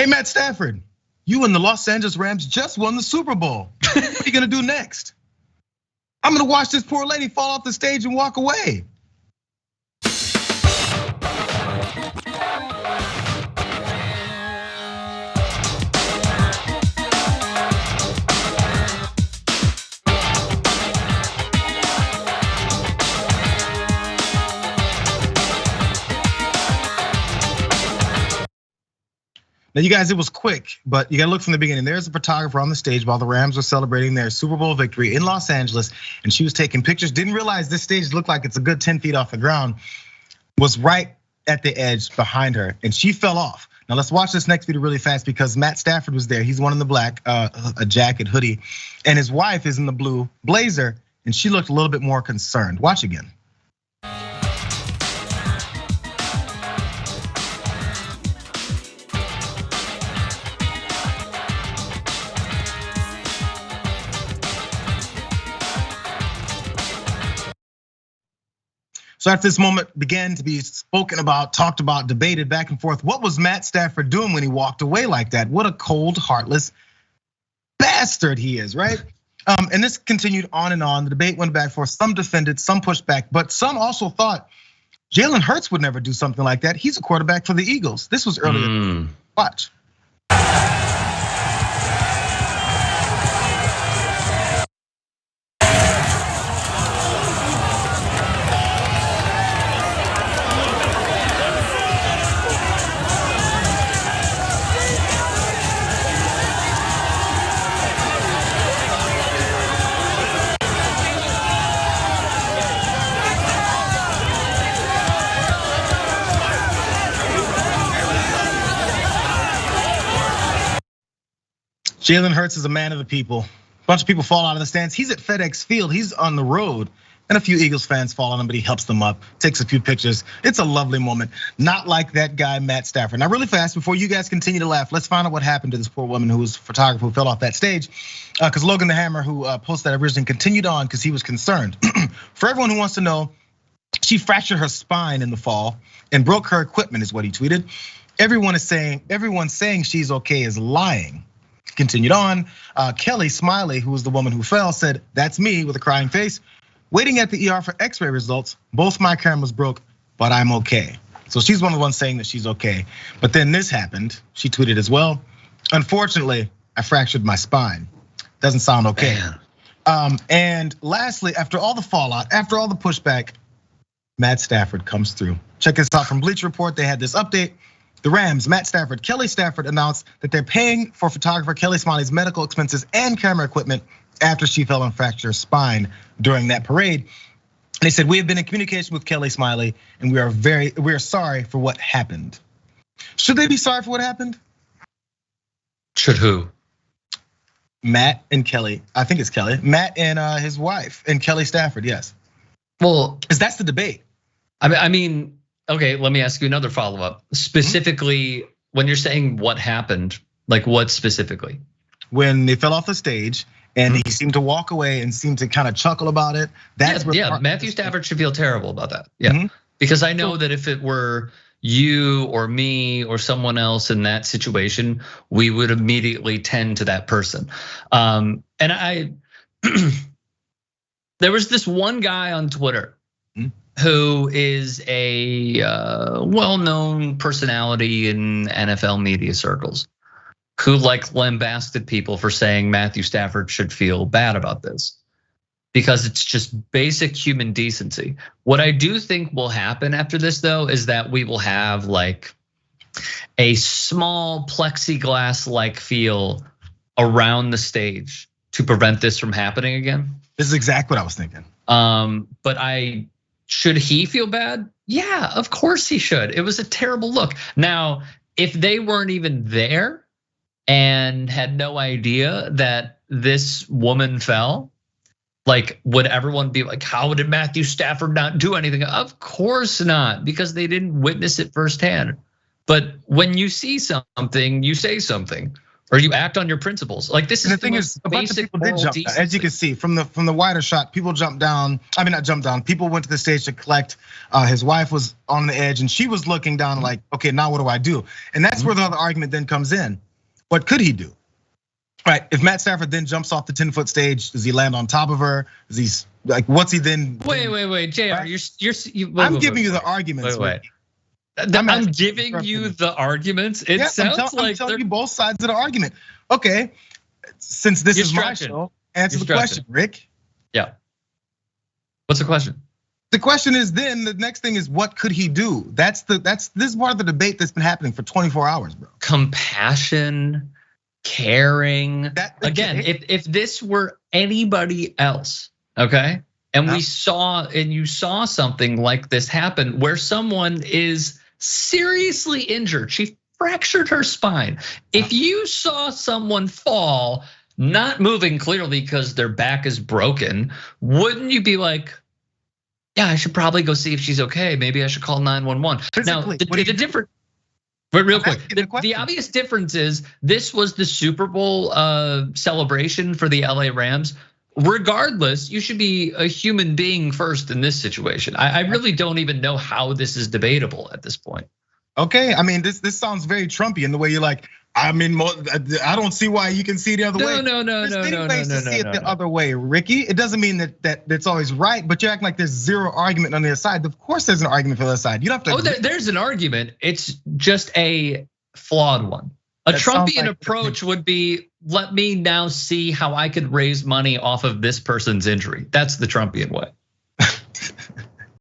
Hey, Matt Stafford, you and the Los Angeles Rams just won the Super Bowl. What are you gonna do next? I'm gonna watch this poor lady fall off the stage and walk away. Now, you guys, it was quick, but you gotta look from the beginning. There's a photographer on the stage while the Rams were celebrating their Super Bowl victory in Los Angeles, and she was taking pictures. Didn't realize this stage looked like it's a good 10 feet off the ground, was right at the edge behind her, and she fell off. Now let's watch this next video really fast because Matt Stafford was there. He's one in the black, a jacket, hoodie, and his wife is in the blue blazer, and she looked a little bit more concerned. Watch again. So after this moment began to be spoken about, talked about, debated back and forth, what was Matt Stafford doing when he walked away like that? What a cold, heartless bastard he is, right? And this continued on and on. The debate went back and forth. Some defended, some pushed back, but some also thought Jalen Hurts would never do something like that. He's a quarterback for the Eagles. This was earlier. Watch. Jalen Hurts is a man of the people. A bunch of people fall out of the stands. He's at FedEx Field, he's on the road. And a few Eagles fans fall on him, but he helps them up, takes a few pictures. It's a lovely moment. Not like that guy, Matt Stafford. Now, really fast, before you guys continue to laugh, let's find out what happened to this poor woman who was a photographer who fell off that stage. Because Logan the Hammer, who posted that originally, continued on because he was concerned. For everyone who wants to know, she fractured her spine in the fall and broke her equipment, is what he tweeted. Everyone's saying she's okay is lying. Continued on, Kelly Smiley, who was the woman who fell, said, "That's me," with a crying face. "Waiting at the ER for x-ray results. Both my cameras broke, but I'm okay." So she's one of the ones saying that she's okay. But then this happened, she tweeted as well. "Unfortunately, I fractured my spine. Doesn't sound okay." And lastly, after all the fallout, after all the pushback, Matt Stafford comes through. Check this out from Bleacher Report, they had this update. The Rams, Matt Stafford, Kelly Stafford announced that they're paying for photographer Kelly Smiley's medical expenses and camera equipment after she fell and fractured her spine during that parade. And they said, "We have been in communication with Kelly Smiley and we are sorry for what happened." Should they be sorry for what happened? Should who? Matt and Kelly, I think it's Kelly. Matt and his wife and Kelly Stafford, yes. Well, because that's the debate. I mean, okay, let me ask you another follow-up. Specifically, when you're saying what happened, like what specifically? When they fell off the stage and he seemed to walk away and seemed to kind of chuckle about it. That's yeah, Matthew Stafford should feel terrible about that. Yeah, because I know that if it were you or me or someone else in that situation, we would immediately tend to that person. And there was this one guy on Twitter who is a well-known personality in NFL media circles, who like lambasted people for saying Matthew Stafford should feel bad about this because it's just basic human decency. What I do think will happen after this though is that we will have like a small plexiglass-like feel around the stage to prevent this from happening again. This is exactly what I was thinking. But should he feel bad? Yeah, of course he should. It was a terrible look. Now, if they weren't even there and had no idea that this woman fell, like, would everyone be like, how did Matthew Stafford not do anything? Of course not, because they didn't witness it firsthand. But when you see something, you say something. or you act on your principles. Like this And is the thing is, a bunch of people did jump down. As you can see from the wider shot, people jumped down. I mean, not jumped down. People went to the stage to collect. His wife was on the edge, and she was looking down like, okay, now what do I do? And that's where the other argument then comes in. What could he do? Right? If Matt Stafford then jumps off the 10-foot stage, does he land on top of her? Is he like, what's he then? Wait, Jayar, right? I'm giving you the arguments. Wait. I'm giving you the arguments. It sounds like I'm telling you both sides of the argument. Okay, since this is my show, answer the question, Rick. Yeah. What's the question? The question is then the next thing is what could he do? This is part of the debate that's been happening for 24 hours, bro. Compassion, caring. Again, if this were anybody else, okay? And you saw something like this happen where someone is seriously injured. She fractured her spine. If you saw someone fall, not moving clearly because their back is broken, wouldn't you be like, yeah, I should probably go see if she's okay. Maybe I should call 911. Now, the different. But real quick, the obvious difference is this was the Super Bowl celebration for the LA Rams. Regardless, you should be a human being first in this situation. I really don't even know how this is debatable at this point. Okay, I mean, this sounds very Trumpy in the way you're like, I mean, I don't see why you can see the other way. No. There's many ways to see it the other way, Ricky. It doesn't mean that that's always right, but you're acting like there's zero argument on the other side. Of course, there's an argument for the other side. You don't have to. There's an argument. It's just a flawed one. A Trumpian approach would be, let me now see how I could raise money off of this person's injury. That's the Trumpian way.